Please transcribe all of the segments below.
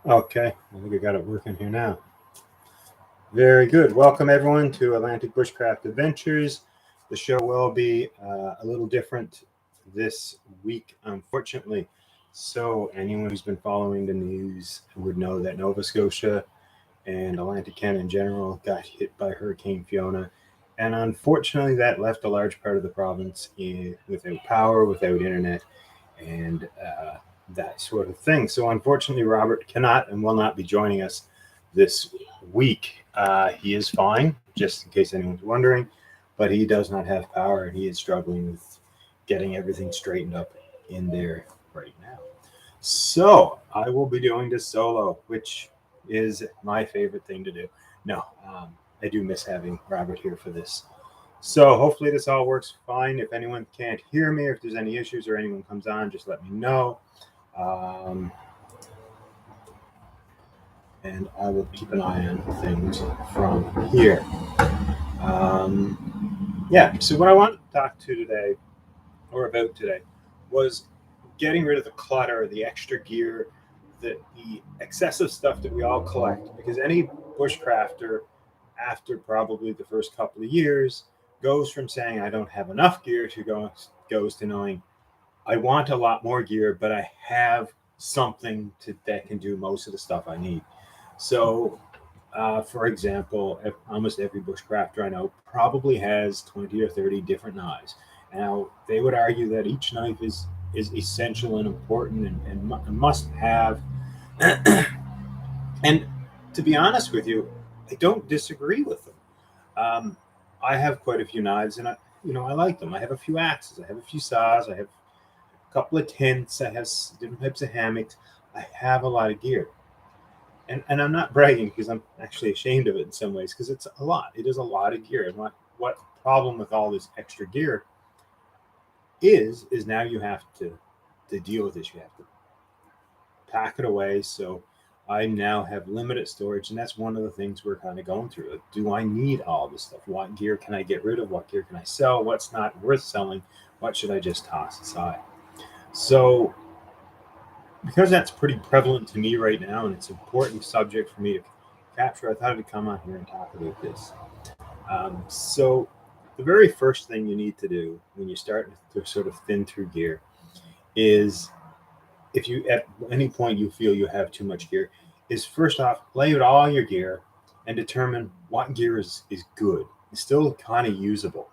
Okay, I think I got it working here now. Very good. Welcome everyone to Atlantic Bushcraft Adventures. The show will be a little different this week, unfortunately. So anyone who's been following the news would know that Nova Scotia and Atlantic Canada in general got hit by Hurricane Fiona. And unfortunately, that left a large part of the province without power, without internet, and that sort of thing. So, unfortunately, Robert cannot and will not be joining us this week. He is fine, just in case anyone's wondering, but he does not have power and he is struggling with getting everything straightened up in there right now. So, I will be doing this solo, which is my favorite thing to do. No, I do miss having Robert here for this. So hopefully this all works fine. If anyone can't hear me, or if there's any issues or anyone comes on, just let me know. Um, and I will keep an eye on things from here. Yeah, so what I wanted to talk to today, or about today, was getting rid of the clutter, the extra gear, the excessive stuff that we all collect. Because any bushcrafter, after probably the first couple of years, goes from saying I don't have enough gear to goes to knowing I want a lot more gear, but I have something that can do most of the stuff I need. So, for example, almost every bushcrafter I know probably has 20 or 30 different knives. Now, they would argue that each knife is essential and important and must have. And to be honest with you, I don't disagree with them. Um, I have quite a few knives, and I like them. I have a few axes, I have a few saws, I have a couple of tents, I have different types of hammocks. I have a lot of gear, and I'm not bragging because I'm actually ashamed of it in some ways because it's a lot. It is a lot of gear, and what problem with all this extra gear is now you have to deal with this. You have to pack it away. So I now have limited storage, and that's one of the things we're kind of going through. Like, do I need all this stuff? What gear can I get rid of? What gear can I sell? What's not worth selling? What should I just toss aside? So, because that's pretty prevalent to me right now, and it's an important subject for me to capture, I thought I'd come on here and talk about this. So, the very first thing you need to do when you start to sort of thin through gear is, if you at any point you feel you have too much gear, is first off lay out all your gear and determine what gear is good, it's still kind of usable,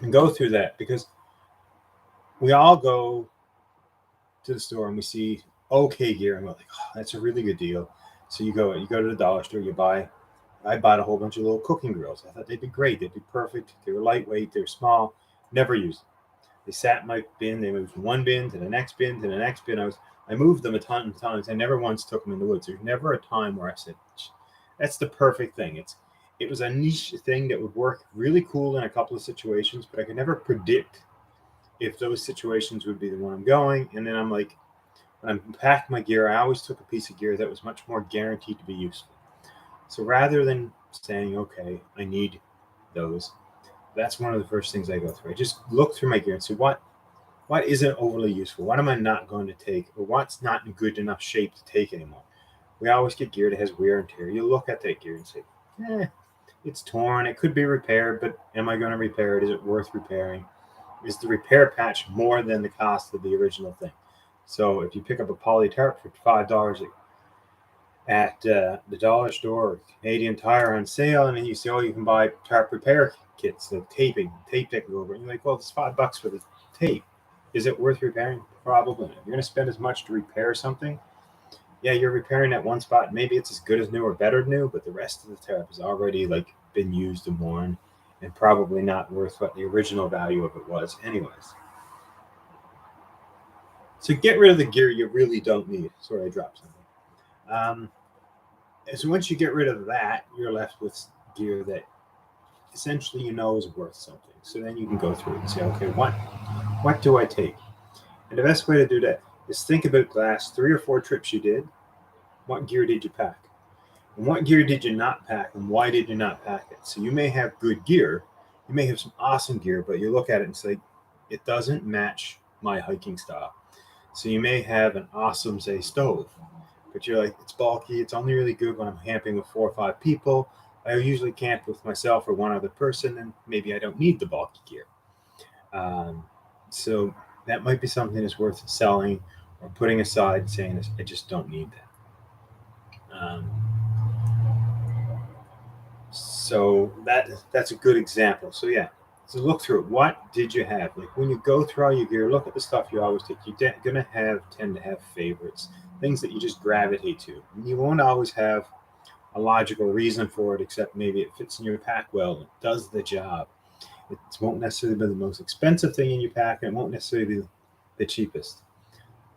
and go through that, because we all go to the store and we see okay gear and we're like, oh, that's a really good deal. So you go to the dollar store, I bought a whole bunch of little cooking grills. I thought they'd be great, they'd be perfect, they were lightweight, they were small, never used them. They sat in my bin. They moved from one bin to the next bin to the next bin. I moved them a ton of times. I never once took them in the woods. There's never a time where I said, "That's the perfect thing." It was a niche thing that would work really cool in a couple of situations, but I could never predict if those situations would be the one I'm going. And then I'm like, when I'm packing my gear, I always took a piece of gear that was much more guaranteed to be useful. So rather than saying, "Okay, I need those," that's one of the first things I go through. I just look through my gear and see what isn't overly useful, what am I not going to take, or what's not in good enough shape to take anymore. We always get gear that has wear and tear. You look at that gear and say, it's torn, it could be repaired, but am I going to repair it? Is it worth repairing? Is the repair patch more than the cost of the original thing? So if you pick up a poly tarp for $5 at the dollar store or Canadian Tire on sale, and then you say, oh, you can buy tarp repair kits, the tape that go over it. And you're like, well, it's $5 for the tape. Is it worth repairing? Probably not. You're going to spend as much to repair something. Yeah, you're repairing that one spot. Maybe it's as good as new or better than new, but the rest of the tarp has already like been used and worn, and probably not worth what the original value of it was, anyways. So get rid of the gear you really don't need. Sorry, I dropped something. So once you get rid of that, you're left with gear that essentially you know is worth something. So then you can go through it and say, okay, what do I take? And the best way to do that is think about the last 3 or 4 trips you did. What gear did you pack? And what gear did you not pack? And why did you not pack it? So you may have good gear, you may have some awesome gear, but you look at it and say, it doesn't match my hiking style. So you may have an awesome, say, stove, but you're like, it's bulky. It's only really good when I'm camping with 4 or 5 people. I usually camp with myself or one other person, and maybe I don't need the bulky gear. So that might be something that's worth selling or putting aside and saying, I just don't need that. So that's a good example. So yeah, so look through it. What did you have? Like when you go through all your gear, look at the stuff you always take. You're gonna tend to have favorites, things that you just gravitate to. You won't always have a logical reason for it, except maybe it fits in your pack well, it does the job. It won't necessarily be the most expensive thing in your pack, and it won't necessarily be the cheapest.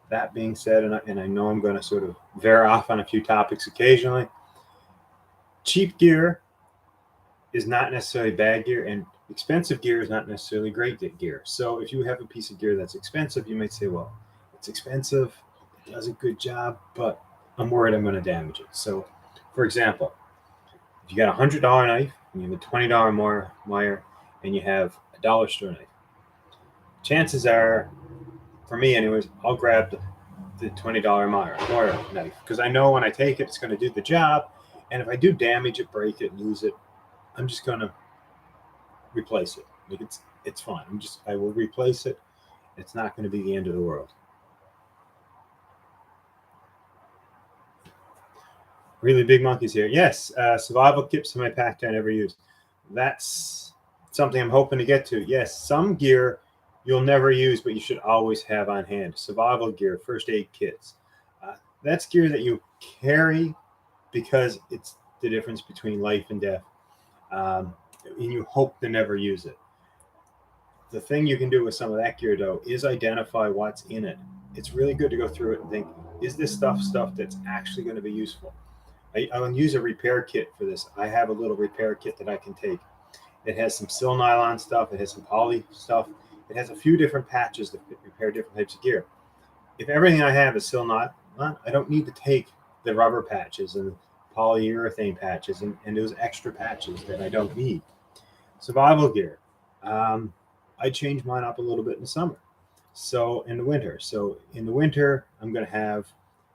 That being said, and I know I'm going to sort of veer off on a few topics occasionally, cheap gear is not necessarily bad gear, and expensive gear is not necessarily great gear. So if you have a piece of gear that's expensive, you might say, well, it's expensive, it does a good job, but I'm worried I'm going to damage it. So, for example, if you got a $100 knife and you have a $20 wire and you have a dollar store knife, chances are, for me anyways, I'll grab the $20 wire knife because I know when I take it, it's going to do the job. And if I do damage it, break it, lose it, I'm just going to replace it. Like it's fine. I will replace it. It's not going to be the end of the world. Really big monkeys here. Yes, survival kits in my pack I never use. That's something I'm hoping to get to. Yes, some gear you'll never use, but you should always have on hand. Survival gear, first aid kits. That's gear that you carry because it's the difference between life and death. And you hope to never use it. The thing you can do with some of that gear, though, is identify what's in it. It's really good to go through it and think, is this stuff that's actually going to be useful? I'll use a repair kit for this. I have a little repair kit that I can take. It has some sil nylon stuff. It has some poly stuff. It has a few different patches to repair different types of gear. If everything I have is sil nylon, I don't need to take the rubber patches and polyurethane patches and those extra patches that I don't need. Survival gear. I change mine up a little bit in the summer. So in the winter, I'm going to have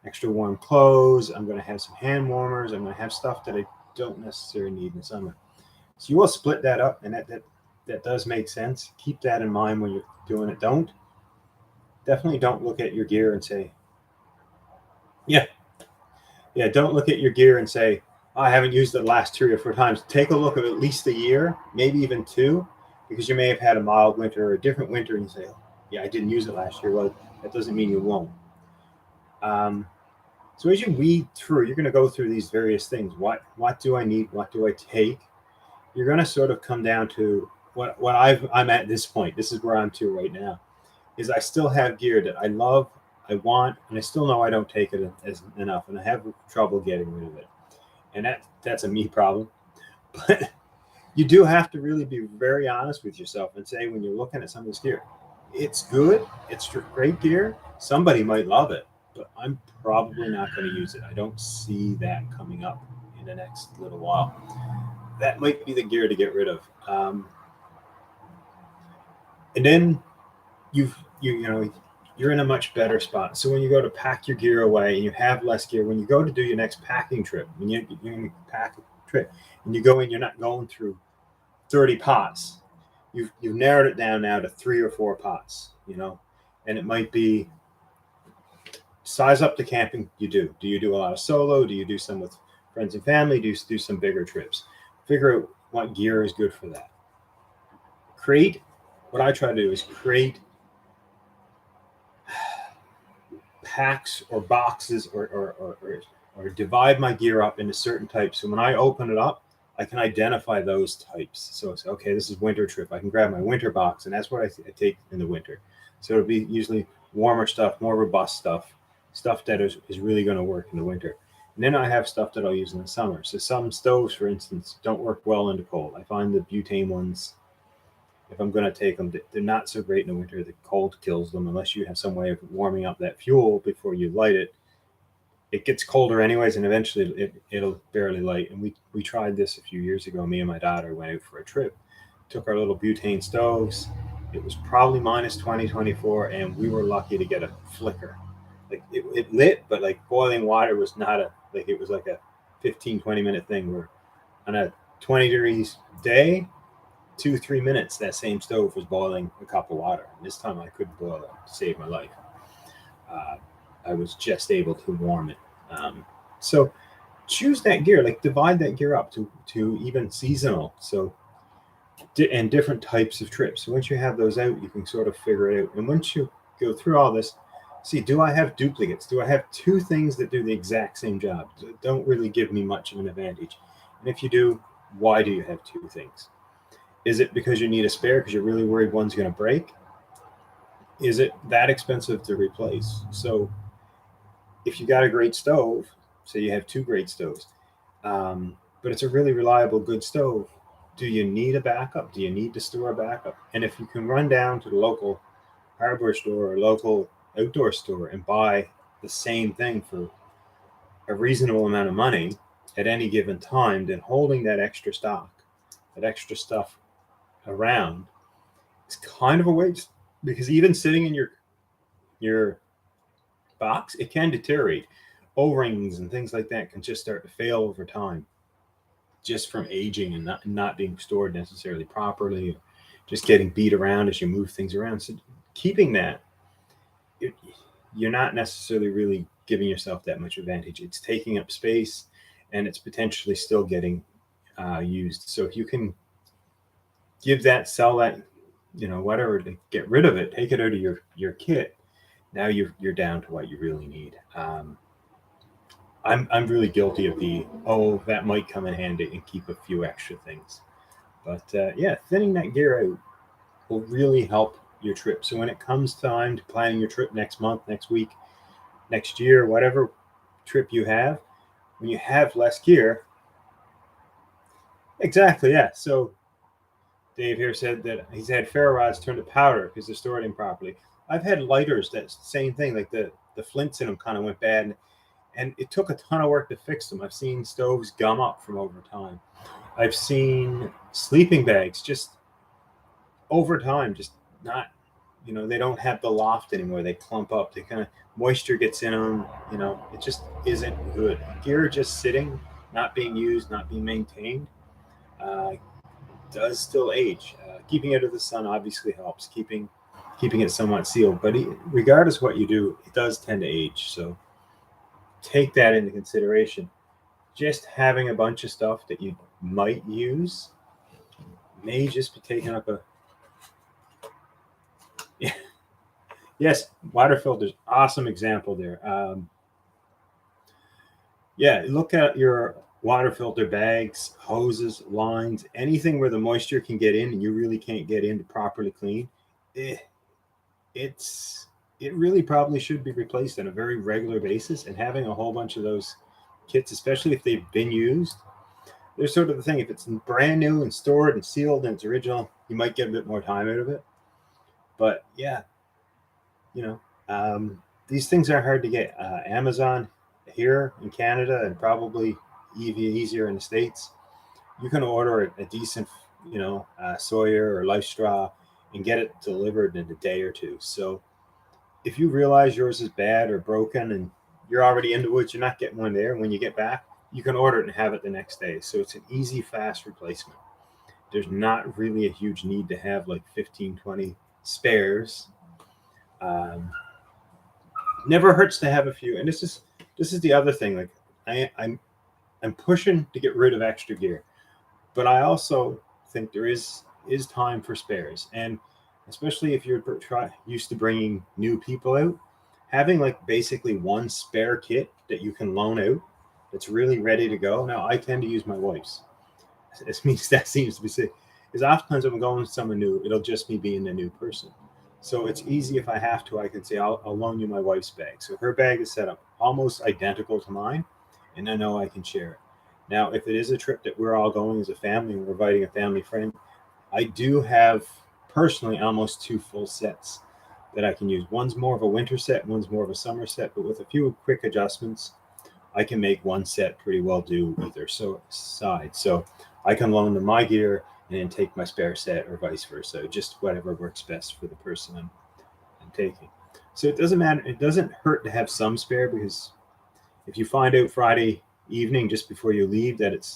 extra warm clothes. I'm going to have some hand warmers. I'm going to have stuff that I don't necessarily need in the summer. So you will split that up, and that does make sense. Keep that in mind when you're doing it. Definitely don't look at your gear and say, don't look at your gear and say, oh, I haven't used it the last 3 or 4 times. Take a look at least a year, maybe even 2, because you may have had a mild winter or a different winter, and you say, oh, yeah, I didn't use it last year. Well, that doesn't mean you won't. So as you weed through, you're going to go through these various things. What do I need? What do I take? You're going to sort of come down to what I'm at this point. This is where I'm to right now. Is I still have gear that I love, I want, and I still know I don't take it as enough, and I have trouble getting rid of it. And that's a me problem. But you do have to really be very honest with yourself and say, when you're looking at some of this gear, it's good, it's great gear. Somebody might love it, but I'm probably not going to use it. I don't see that coming up in the next little while. That might be the gear to get rid of. And then you're in a much better spot. So when you go to pack your gear away and you have less gear, when you go to do your next packing trip, when you're in a pack trip and you go in, you're not going through 30 pots. You've narrowed it down now to 3 or 4 pots, and it might be size up the camping you do. Do you do a lot of solo? Do you do some with friends and family? Do you do some bigger trips? Figure out what gear is good for that. What I try to do is create packs or boxes or divide my gear up into certain types. So when I open it up, I can identify those types. So it's okay, this is winter trip. I can grab my winter box, and that's what I take in the winter. So it'll be usually warmer stuff, more robust stuff that is really going to work in the winter. And then I have stuff that I'll use in the summer. So some stoves, for instance, don't work well in the cold. I find the butane ones, if I'm going to take them, they're not so great in the winter. The cold kills them unless you have some way of warming up that fuel before you light it. It gets colder anyways, and eventually it'll barely light. And we tried this a few years ago. Me and my daughter went out for a trip, took our little butane stoves. It was probably minus 20, 24, and we were lucky to get a flicker. like it lit, but like boiling water was not a, like it was like a 15-20 minute thing where on a 20 degrees day, 2-3 minutes, that same stove was boiling a cup of water. And this time I couldn't boil it to save my life. Uh, I was just able to warm it. So choose that gear, like divide that gear up to even seasonal. So and different types of trips. So once you have those out, you can sort of figure it out. And once you go through all this, see, do I have duplicates? Do I have two things that do the exact same job? Don't really give me much of an advantage. And if you do, why do you have two things? Is it because you need a spare because you're really worried one's going to break? Is it that expensive to replace? So if you got a great stove, say you have two great stoves, but it's a really reliable, good stove, do you need a backup? Do you need to store a backup? And if you can run down to the local hardware store or local outdoor store and buy the same thing for a reasonable amount of money at any given time, then holding that extra stock, that extra stuff around is kind of a waste, because even sitting in your box, it can deteriorate. O-rings and things like that can just start to fail over time, just from aging and not being stored necessarily properly, or just getting beat around as you move things around. So keeping that, you're not necessarily really giving yourself that much advantage. It's taking up space, and it's potentially still getting used. So if you can give that, sell that, whatever, to get rid of it, take it out of your kit, now you're down to what you really need. I'm really guilty of that might come in handy, and keep a few extra things. But yeah, thinning that gear out will really help your trip. So when it comes time to planning your trip next month, next week, next year, whatever trip you have, when you have less gear, exactly, yeah. So Dave here said that he's had ferro rods turned to powder because they're stored improperly. I've had lighters that same thing, like the flints in them kind of went bad, and it took a ton of work to fix them. I've seen stoves gum up from over time. I've seen sleeping bags just over time, just not, they don't have the loft anymore. They clump up. They kind of, moisture gets in them. It just isn't good. Gear just sitting, not being used, not being maintained, uh, does still age. Keeping it out of the sun obviously helps. Keeping it somewhat sealed, but regardless of what you do, it does tend to age. So take that into consideration. Just having a bunch of stuff that you might use may just be taking up a. Yeah. Yes, water filters, awesome example there. Yeah, look at your water filter bags, hoses, lines, anything where the moisture can get in and you really can't get in to properly clean. It really probably should be replaced on a very regular basis. And having a whole bunch of those kits, especially if they've been used, they're sort of the thing. If it's brand new and stored and sealed and it's original, you might get a bit more time out of it. But yeah, these things are hard to get. Amazon here in Canada, and probably even easier in the States, you can order a decent, Sawyer or Life Straw and get it delivered in a day or two. So if you realize yours is bad or broken and you're already in the woods, you're not getting one there. When you get back, you can order it and have it the next day. So it's an easy, fast replacement. There's not really a huge need to have like 15, 20 spares. Never hurts to have a few. And this is the other thing. Like I'm pushing to get rid of extra gear, but I also think there is time for spares. And especially if you're used to bringing new people out, having like basically one spare kit that you can loan out that's really ready to go. Now I tend to use my wife's. It means that seems to be safe. Because oftentimes when I'm going with someone new, it'll just me being the new person. So it's easy if I have to, I can say, I'll loan you my wife's bag. So her bag is set up almost identical to mine, and I know I can share it. Now, if it is a trip that we're all going as a family and we're inviting a family friend, I do have personally almost two full sets that I can use. One's more of a winter set, one's more of a summer set, but with a few quick adjustments, I can make one set pretty well do either side. So I can loan them my gear and then take my spare set, or vice versa, just whatever works best for the person I'm taking. So it doesn't matter. It doesn't hurt to have some spare, because if you find out Friday evening just before you leave that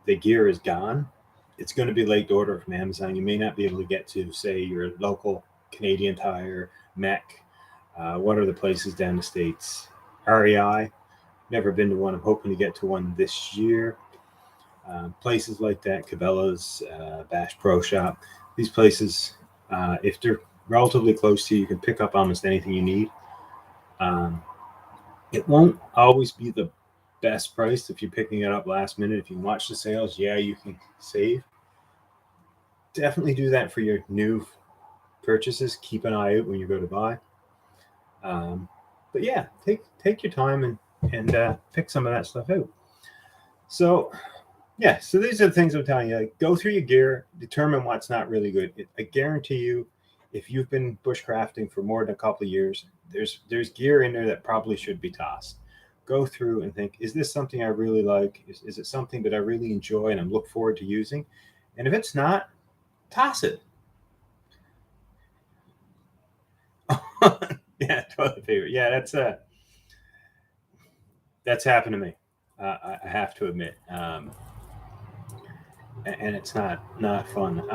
the gear is gone, it's going to be late to order from Amazon. You may not be able to get to, say, your local Canadian Tire, Mech. What are the places down the States? REI. Never been to one. I'm hoping to get to one this year. Places like that, Cabela's, Bash Pro Shop. These places, if they're relatively close to you, you can pick up almost anything you need. It won't always be the best price if you're picking it up last minute. If you watch the sales, yeah, you can save. Definitely do that for your new purchases. Keep an eye out when you go to buy. But yeah, take your time and pick some of that stuff out. So yeah, so these are the things I'm telling you. Like, go through your gear, determine what's not really good. I guarantee you, if you've been bushcrafting for more than a couple of years, there's gear in there that probably should be tossed. Go through and think, is this something I really like? Is it something that I really enjoy and I'm look forward to using? And if it's not, toss it. Yeah, toilet paper. Yeah, that's happened to me. I have to admit, and it's not fun.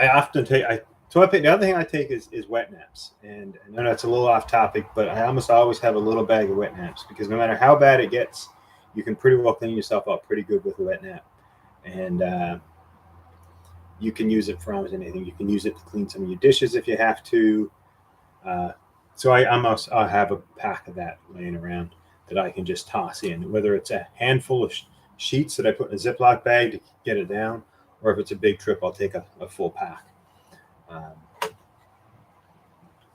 I often take toilet paper. The other thing I take is wet naps, and I know that's a little off topic, but I almost always have a little bag of wet naps, because no matter how bad it gets, you can pretty well clean yourself up pretty good with a wet nap, and you can use it for almost anything. You can use it to clean some of your dishes if you have to. So I have a pack of that laying around that I can just toss in, whether it's a handful of sheets that I put in a Ziploc bag to get it down, or if it's a big trip, I'll take a full pack.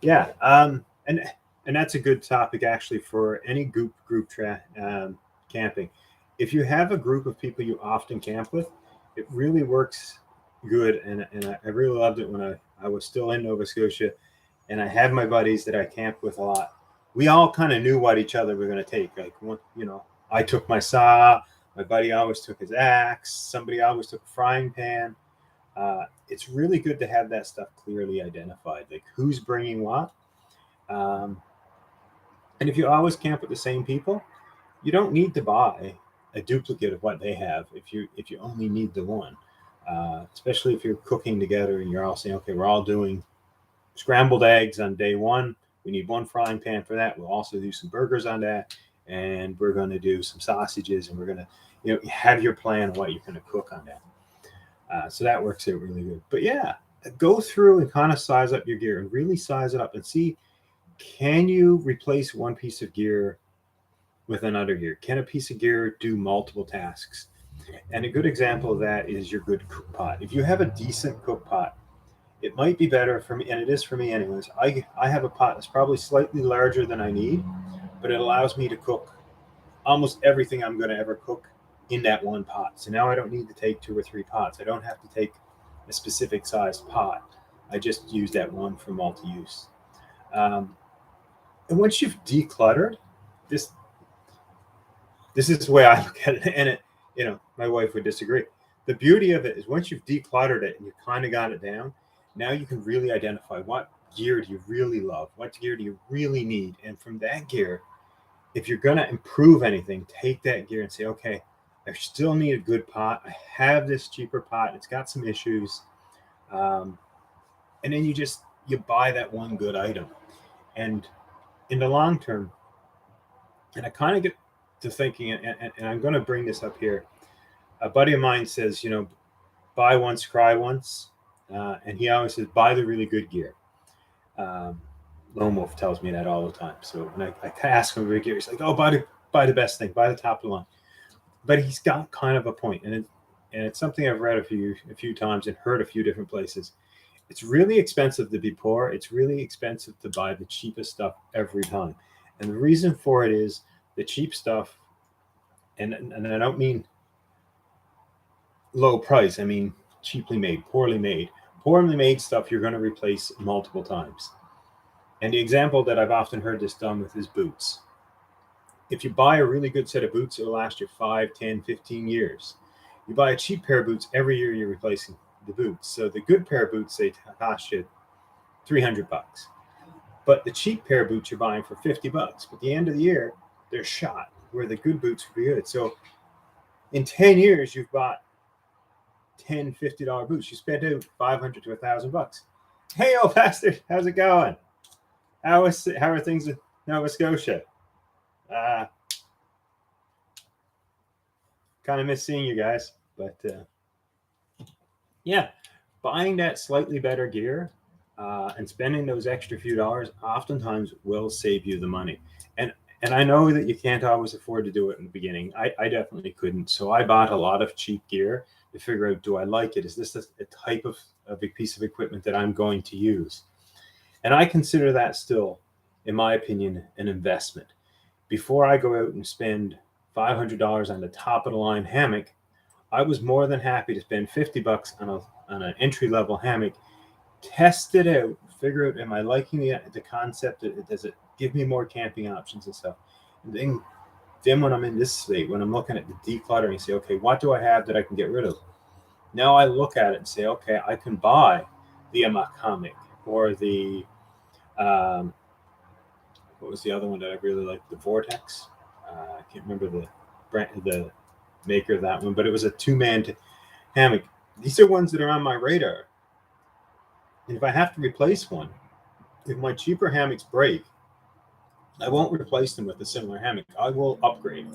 Yeah, and that's a good topic actually for any group camping. If you have a group of people you often camp with, it really works good, and I really loved it when I was still in Nova Scotia, and I had my buddies that I camped with a lot. We all kind of knew what each other were going to take. Like, I took my saw, my buddy always took his axe, somebody always took a frying pan. It's really good to have that stuff clearly identified, like who's bringing what. And if you always camp with the same people, you don't need to buy a duplicate of what they have if you only need the one. Especially if you're cooking together and you're all saying, okay, we're all doing scrambled eggs on day one. We need one frying pan for that. We'll also do some burgers on that, and we're going to do some sausages, and we're going to, have your plan of what you're going to cook on that. So that works out really good. But yeah, go through and kind of size up your gear and really size it up and see, can you replace one piece of gear with another gear? Can a piece of gear do multiple tasks? And a good example of that is your good cook pot. If you have a decent cook pot, it might be better for me, and it is for me anyways. I have a pot that's probably slightly larger than I need, but it allows me to cook almost everything I'm going to ever cook in that one pot. So now I don't need to take 2 or 3 pots. I don't have to take a specific sized pot. I just use that one for multi-use. And once you've decluttered, this is the way I look at it, and my wife would disagree. The beauty of it is once you've decluttered it and you kind of got it down, now you can really identify what gear do you really love, what gear do you really need, and from that gear, if you're going to improve anything, take that gear and say, okay, I still need a good pot. I have this cheaper pot. It's got some issues. And then you buy that one good item. And in the long term, and I kind of get to thinking, and I'm going to bring this up here. A buddy of mine says, buy once, cry once. And he always says, buy the really good gear. Lone Wolf tells me that all the time. So when I ask him about gear, he's like, oh, buy the best thing, buy the top of the line. But he's got kind of a point, and it's something I've read a few times and heard a few different places. It's really expensive to be poor. It's really expensive to buy the cheapest stuff every time. And the reason for it is the cheap stuff, and I don't mean low price. I mean cheaply made, poorly made. Poorly made stuff you're going to replace multiple times. And the example that I've often heard this done with is boots. If you buy a really good set of boots, it'll last you 5, 10, 15 years. You buy a cheap pair of boots, every year you're replacing the boots. So the good pair of boots, they cost you $300. But the cheap pair of boots you're buying for $50. But at the end of the year, they're shot where the good boots would be good. So in 10 years, you've bought 10 $50 boots. You spent out 500 to $1,000. Hey, old bastard, how's it going? How are things in Nova Scotia? Kind of miss seeing you guys, but yeah, buying that slightly better gear and spending those extra few dollars oftentimes will save you the money. And I know that you can't always afford to do it in the beginning. I definitely couldn't. So I bought a lot of cheap gear to figure out, do I like it? Is this a type of a piece of equipment that I'm going to use? And I consider that still, in my opinion, an investment. Before I go out and spend $500 on the top of the line hammock, I was more than happy to spend $50 on an entry level hammock, test it out, figure out, am I liking the concept? Does it give me more camping options and stuff? And then when I'm in this state, when I'm looking at the decluttering, say, okay, what do I have that I can get rid of? Now I look at it and say, okay, I can buy the Amok hammock or the what was the other one that I really liked? The Vortex. I can't remember the maker of that one, but it was a two-man hammock. These are ones that are on my radar. And if I have to replace one, if my cheaper hammocks break, I won't replace them with a similar hammock. I will upgrade.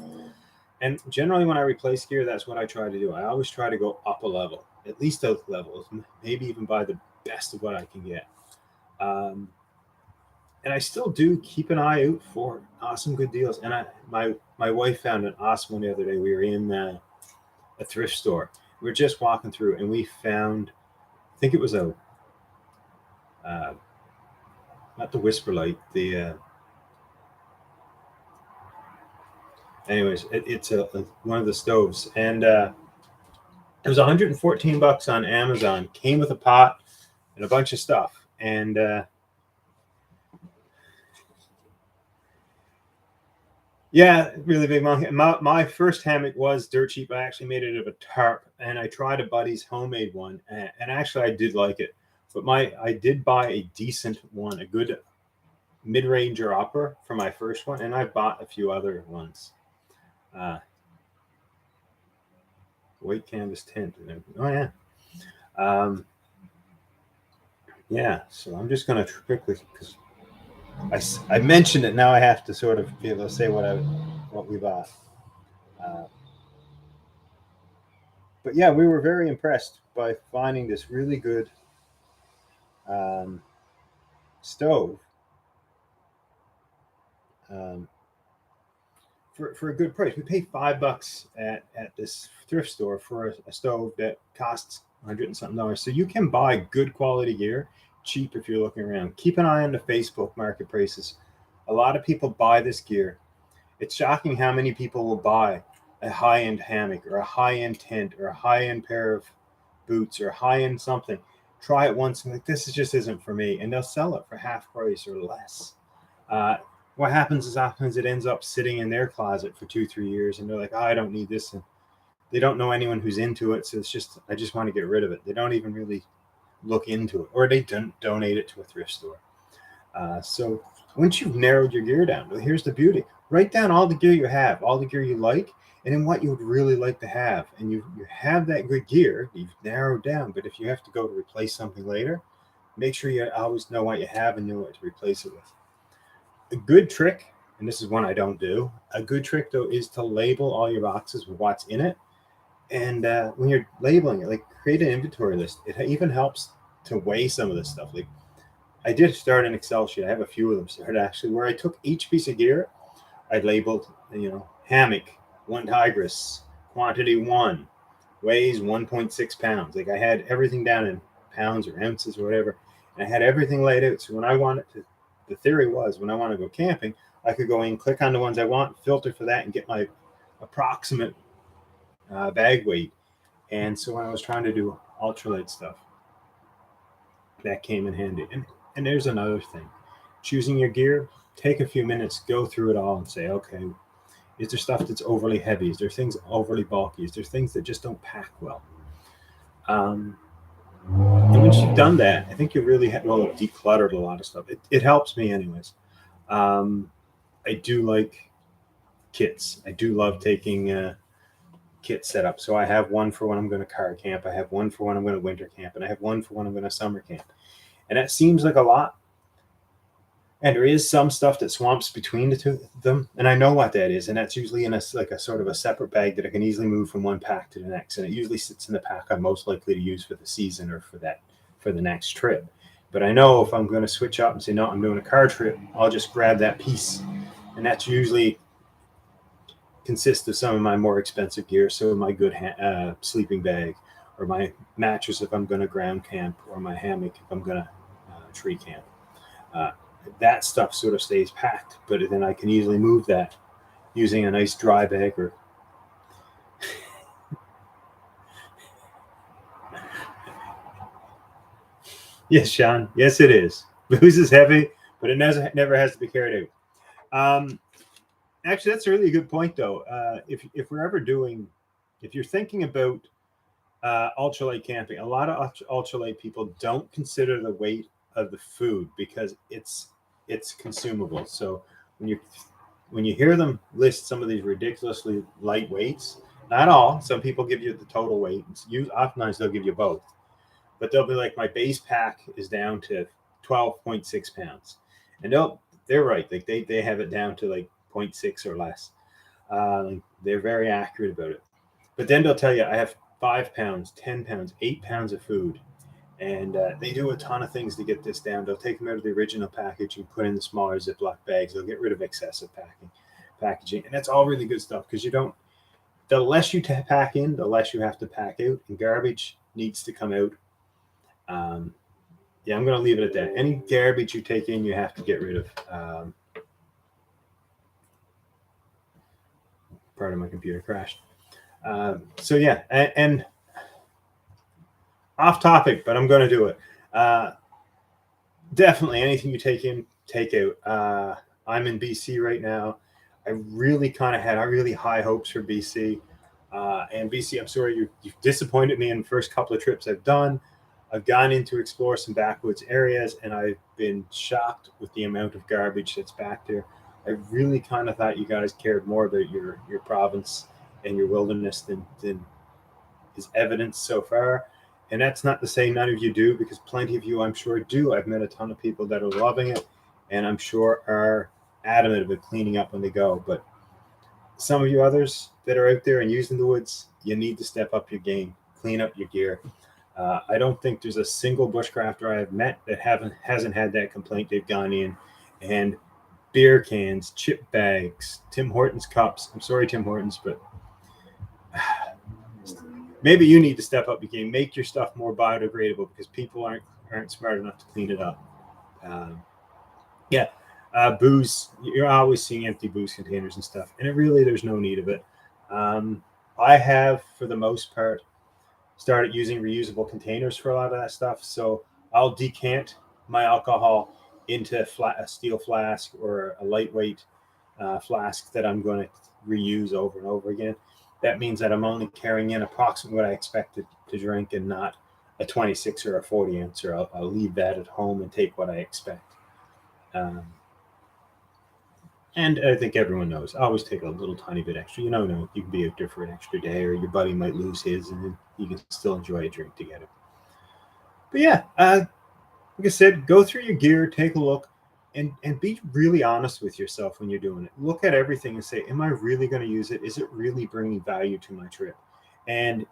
And generally when I replace gear, that's what I try to do. I always try to go up a level, at least a level, maybe even buy the best of what I can get. And I still do keep an eye out for awesome, good deals. And my wife found an awesome one the other day. We were in a thrift store. We were just walking through, and we found, I think it was a, not the Whisper Light, anyways, it's one of the stoves. And it was $114 on Amazon. Came with a pot and a bunch of stuff. And yeah, really big monkey. My first hammock was dirt cheap. I actually made it out of a tarp, and I tried a buddy's homemade one, and actually I did like it. But I did buy a decent one, a good mid-range or upper for my first one, and I bought a few other ones. White canvas tent. Oh yeah, yeah. So I'm just gonna quickly, because I mentioned it. Now I have to sort of be able to say what we bought. But yeah, we were very impressed by finding this really good stove for a good price. We paid $5 at this thrift store for a stove that costs $100 and something. So you can buy good quality gear cheap if you're looking around. Keep an eye on the Facebook marketplaces. A lot of people buy this gear. It's shocking how many people will buy a high-end hammock or a high-end tent or a high-end pair of boots or high-end something. Try it once and like, this just isn't for me, and they'll sell it for half price or less. What happens is often it ends up sitting in their closet for 2-3 years, and they're like, oh, I don't need this, and they don't know anyone who's into it, so it's just, I just want to get rid of it. They don't even really look into it, or they donate it to a thrift store. So once you've narrowed your gear down, well, here's the beauty. Write down all the gear you have, all the gear you like, and then what you would really like to have. And you have that good gear, you've narrowed down, but if you have to go to replace something later, make sure you always know what you have and know what to replace it with. A good trick, and this is one I don't do, a good trick though is to label all your boxes with what's in it. And when you're labeling it, like create an inventory list. It even helps to weigh some of this stuff. Like I did start an Excel sheet. I have a few of them started actually, where I took each piece of gear, I labeled, hammock, 1 Tigris, quantity 1, weighs 1.6 pounds. Like I had everything down in pounds or ounces or whatever, and I had everything laid out. So when I wanted to, the theory was when I want to go camping, I could go in, click on the ones I want, filter for that, and get my approximate bag weight. And so when I was trying to do ultralight stuff, that came in handy. And there's another thing. Choosing your gear, take a few minutes, go through it all and say, okay, is there stuff that's overly heavy? Is there things overly bulky? Is there things that just don't pack well? And once you've done that, I think you really have decluttered a lot of stuff. It helps me, anyways. Um, I do like kits. I do love taking kit setup. So I have one for when I'm going to car camp. I have one for when I'm going to winter camp, and I have one for when I'm going to summer camp. And that seems like a lot. And there is some stuff that swamps between the two of them, and I know what that is. And that's usually in a like a sort of a separate bag that I can easily move from one pack to the next. And it usually sits in the pack I'm most likely to use for the season or for the next trip. But I know if I'm going to switch up and say no, I'm doing a car trip, I'll just grab that piece, and that's usually consists of some of my more expensive gear. So my good sleeping bag, or my mattress if I'm going to ground camp, or my hammock if I'm going to tree camp. Uh, that stuff sort of stays packed, but then I can easily move that using a nice dry bag or yes, Sean. Yes, it is. Booze is heavy, but it never has to be carried out. Actually, that's a really good point, though. If we're ever doing, if you're thinking about ultralight camping, a lot of ultralight people don't consider the weight of the food because it's consumable. So when you hear them list some of these ridiculously light weights, not all. Some people give you the total weight. Oftentimes they'll give you both, but they'll be like, my base pack is down to 12.6 pounds, and they're right. Like they have it down to like 0.6 or less. They're very accurate about it. But then they'll tell you, I have 5 pounds, 10 pounds, 8 pounds of food. And they do a ton of things to get this down. They'll take them out of the original package and put in the smaller Ziploc bags. They'll get rid of excessive packaging. And that's all really good stuff because the less you pack in, the less you have to pack out. And garbage needs to come out. Yeah, I'm going to leave it at that. Any garbage you take in, you have to get rid of. Part of my computer crashed. So yeah, and off topic, but I'm going to do it. Definitely anything you take in, take out. I'm in BC right now. I really kind of had really high hopes for BC. And BC, I'm sorry, you've disappointed me in the first couple of trips I've done. I've gone in to explore some backwoods areas, and I've been shocked with the amount of garbage that's back there. I really kind of thought you guys cared more about your province and your wilderness than is evidence so far. And that's not to say none of you do, because plenty of you, I'm sure, do. I've met a ton of people that are loving it, and I'm sure are adamant about cleaning up when they go. But some of you others that are out there and using the woods, you need to step up your game, clean up your gear. I don't think there's a single bushcrafter I have met that hasn't had that complaint. They've gone in and beer cans, chip bags, Tim Hortons cups. I'm sorry, Tim Hortons, but maybe you need to step up your game. Make your stuff more biodegradable because people aren't smart enough to clean it up. Yeah, booze. You're always seeing empty booze containers and stuff, and there's no need of it. I have, for the most part, started using reusable containers for a lot of that stuff. So I'll decant my alcohol into a steel flask or a lightweight flask that I'm going to reuse over and over again. That means that I'm only carrying in approximately what I expected to drink and not a 26 or a 40 ounce, or I'll leave that at home and take what I expect. And I think everyone knows, I always take a little tiny bit extra. You can be out there for an extra day, or your buddy might lose his, and then you can still enjoy a drink together. But yeah, like I said, go through your gear, take a look, and be really honest with yourself when you're doing it. Look at everything and say, am I really going to use it? Is it really bringing value to my trip? And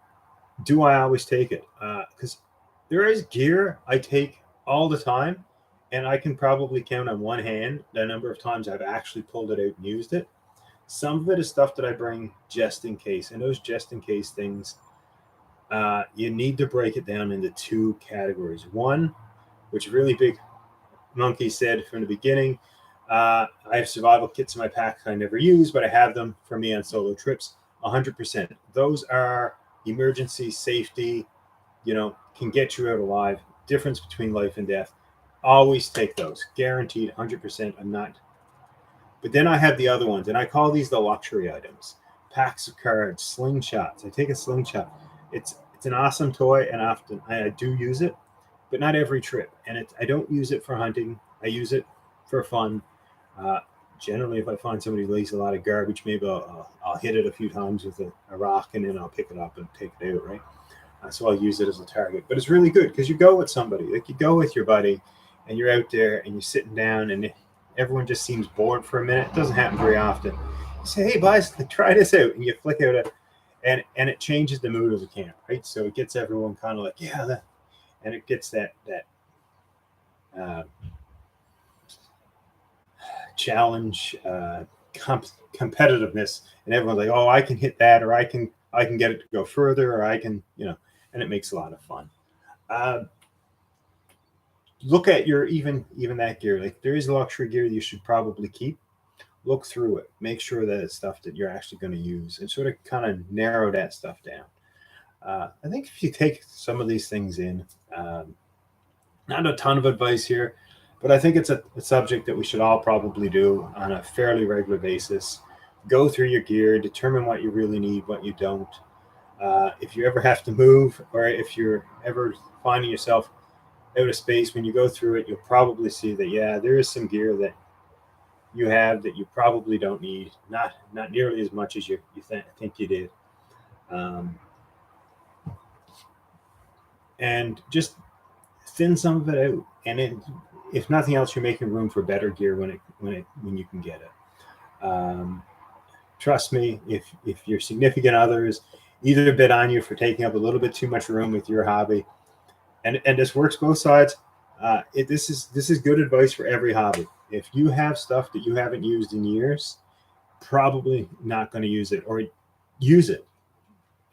do I always take it? Because there is gear I take all the time, and I can probably count on one hand the number of times I've actually pulled it out and used it. Some of it is stuff that I bring just in case, and those just in case things, you need to break it down into two categories. One, which really big monkey said from the beginning, I have survival kits in my pack I never use, but I have them for me on solo trips. 100%. Those are emergency safety, can get you out alive. Difference between life and death. Always take those. Guaranteed 100%. I'm not. But then I have the other ones, and I call these the luxury items. Packs of cards, slingshots. I take a slingshot. It's It's an awesome toy, and often I do use it, but not every trip. And I don't use it for hunting. I use it for fun. Uh, Generally, if I find somebody who lays a lot of garbage, maybe I'll hit it a few times with a rock, and then I'll pick it up and take it out, right? So I'll use it as a target. But it's really good because you go with somebody. Like, you go with your buddy, and you're out there, and you're sitting down, and everyone just seems bored for a minute. It doesn't happen very often. You say, "Hey, boys, try this out," and you flick out and it changes the mood of the camp, right? So it gets everyone kind of like, yeah, and it gets that uh, challenge, competitiveness, and everyone's like, "Oh, I can hit that, or I can get it to go further, or I can, and it makes a lot of fun." Uh, Look at your even that gear. Like, there is luxury gear that you should probably keep. Look through it. Make sure that it's stuff that you're actually going to use, and sort of kind of narrow that stuff down. I think if you take some of these things in, not a ton of advice here, but I think it's a subject that we should all probably do on a fairly regular basis. Go through your gear, determine what you really need, what you don't. If you ever have to move, or if you're ever finding yourself out of space, when you go through it, you'll probably see that, yeah, there is some gear that you have that you probably don't need, not nearly as much as you think you did. And just thin some of it out. And if nothing else, you're making room for better gear when you can get it. Trust me, if your significant others either bid on you for taking up a little bit too much room with your hobby, and this works both sides. This is good advice for every hobby. If you have stuff that you haven't used in years, probably not going to use it, or use it,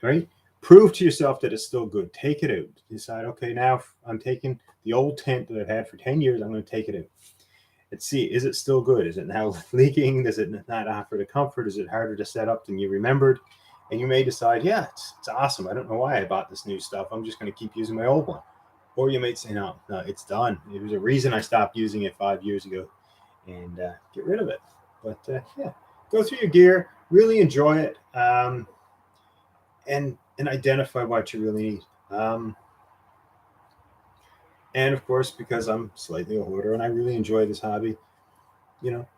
right? Prove to yourself that it's still good. Take it out. Decide, okay, now I'm taking the old tent that I've had for 10 years. I'm going to take it out. Let's see, is it still good? Is it now leaking? Does it not offer the comfort? Is it harder to set up than you remembered? And you may decide, yeah, it's awesome. I don't know why I bought this new stuff. I'm just going to keep using my old one. Or you might say, no, it's done. It was a reason I stopped using it 5 years ago, and get rid of it. But yeah, go through your gear, really enjoy it, and identify what you really need. And of course, because I'm slightly a hoarder and I really enjoy this hobby,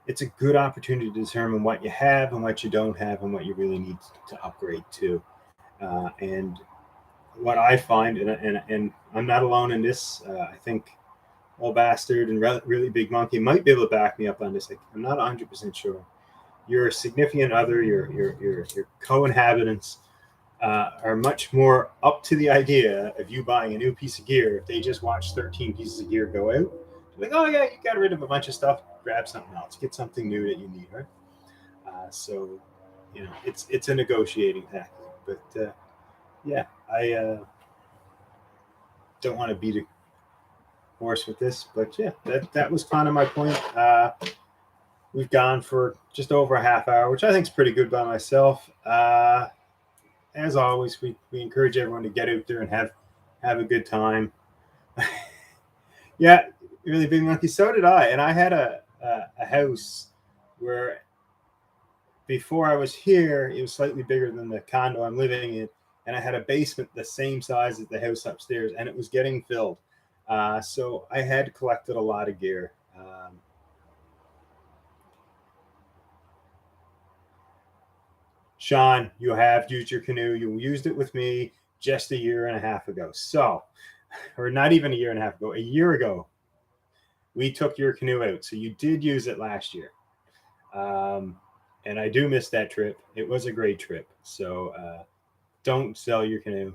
it's a good opportunity to determine what you have and what you don't have and what you really need to upgrade to. And what I find, and I'm not alone in this, I think Old Bastard and Really Big Monkey might be able to back me up on this. I'm not 100% sure. Your significant other, your co-inhabitants, are much more up to the idea of you buying a new piece of gear if they just watch 13 pieces of gear go out. They're like, oh yeah, you got rid of a bunch of stuff, grab something else, get something new that you need, right? So, it's a negotiating tactic. But yeah, I don't want to beat a horse with this, but yeah, that was kind of my point. We've gone for just over a half hour, which I think is pretty good by myself. As always, we encourage everyone to get out there and have a good time. Yeah, Really Big Monkey. So did I, and I had a house where before I was here, it was slightly bigger than the condo I'm living in, and I had a basement the same size as the house upstairs, and it was getting filled. So I had collected a lot of gear. Sean, you have used your canoe. You used it with me just a year and a half ago. So, or not even a year and a half ago, a year ago, we took your canoe out. So you did use it last year. And I do miss that trip. It was a great trip. So don't sell your canoe.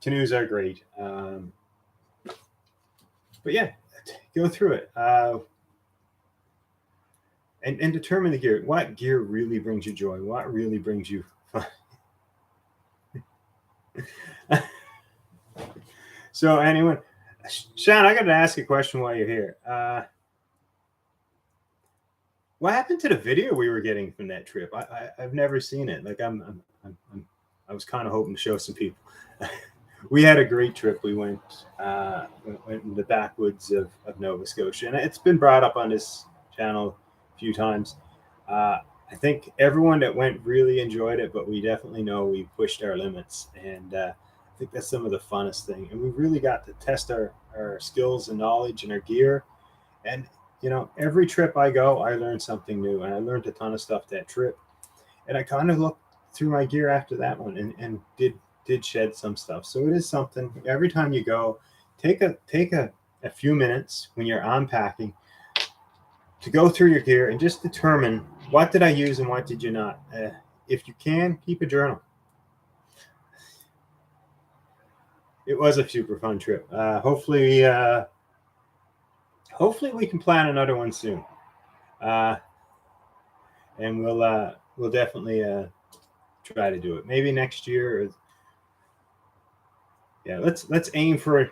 Canoes are great. But yeah, go through it. And determine the gear. What gear really brings you joy? What really brings you fun? So anyone, Sean, I got to ask a question while you're here. What happened to the video we were getting from that trip? I've never seen it. Like I was kind of hoping to show some people. We had a great trip. We went in the backwoods of Nova Scotia, and it's been brought up on this channel a few times. I think everyone that went really enjoyed it, but we definitely know we pushed our limits, and I think that's some of the funnest thing. And we really got to test our skills and knowledge and our gear. And every trip I go, I learn something new, and I learned a ton of stuff that trip. And I kind of looked through my gear after that one, and did shed some stuff. So it is something. Every time you go, take a few minutes when you're unpacking to go through your gear and just determine what did I use and what did you not. If you can, keep a journal. It was a super fun trip. Hopefully we can plan another one soon, and we'll definitely try to do it. Maybe next year. Yeah, let's aim for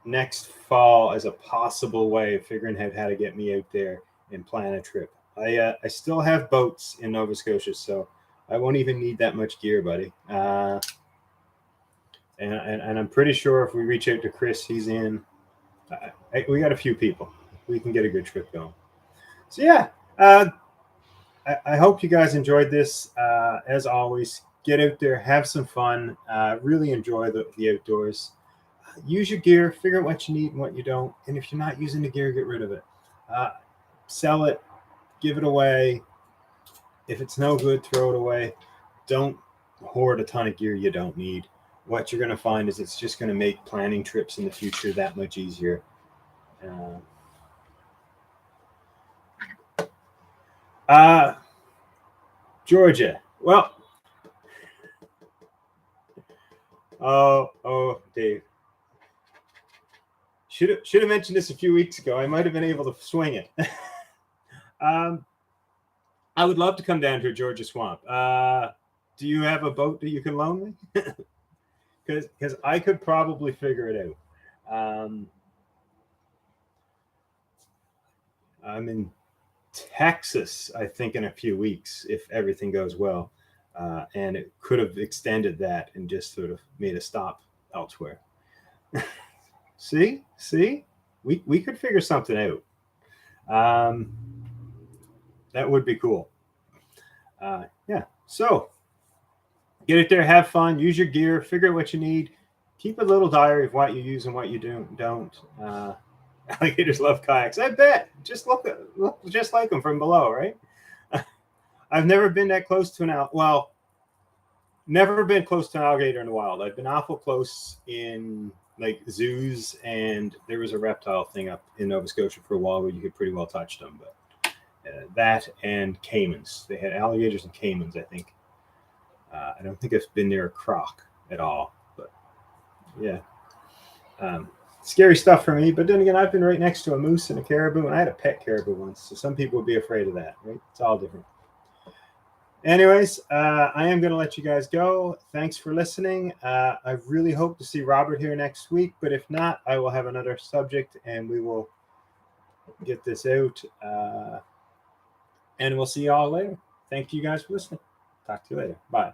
next fall as a possible way of figuring out how to get me out there and plan a trip. I still have boats in Nova Scotia, so I won't even need that much gear, buddy. And I'm pretty sure if we reach out to Chris, he's in. We got a few people. We can get a good trip going. So yeah, I hope you guys enjoyed this. As always, get out there, have some fun, really enjoy the outdoors. Use your gear, figure out what you need and what you don't. And if you're not using the gear, get rid of it. Sell it, give it away. If it's no good, throw it away. Don't hoard a ton of gear you don't need. What you're going to find is it's just going to make planning trips in the future that much easier. Georgia. Well, oh, Dave. Should have mentioned this a few weeks ago. I might have been able to swing it. I would love to come down to a Georgia swamp. Do you have a boat that you can loan me? Because I could probably figure it out. I'm in Texas, I think, in a few weeks if everything goes well, and it could have extended that and just sort of made a stop elsewhere. See, we could figure something out. That would be cool. Yeah. So get it there, have fun, use your gear, figure out what you need, keep a little diary of what you use and what you don't. Alligators love kayaks. I bet. Just look just like them from below, right? I've never been that close to never been close to an alligator in the wild. I've been awful close in like zoos, and there was a reptile thing up in Nova Scotia for a while where you could pretty well touch them. But that and caimans. They had alligators and caimans, I think. I don't think I've been near a croc at all, but yeah. Scary stuff for me, but then again, I've been right next to a moose and a caribou, and I had a pet caribou once, so some people would be afraid of that, right? It's all different. Anyways, I am going to let you guys go. Thanks for listening. I really hope to see Robert here next week, but if not, I will have another subject, and we will get this out, and we'll see you all later. Thank you guys for listening. Talk to you later. Bye.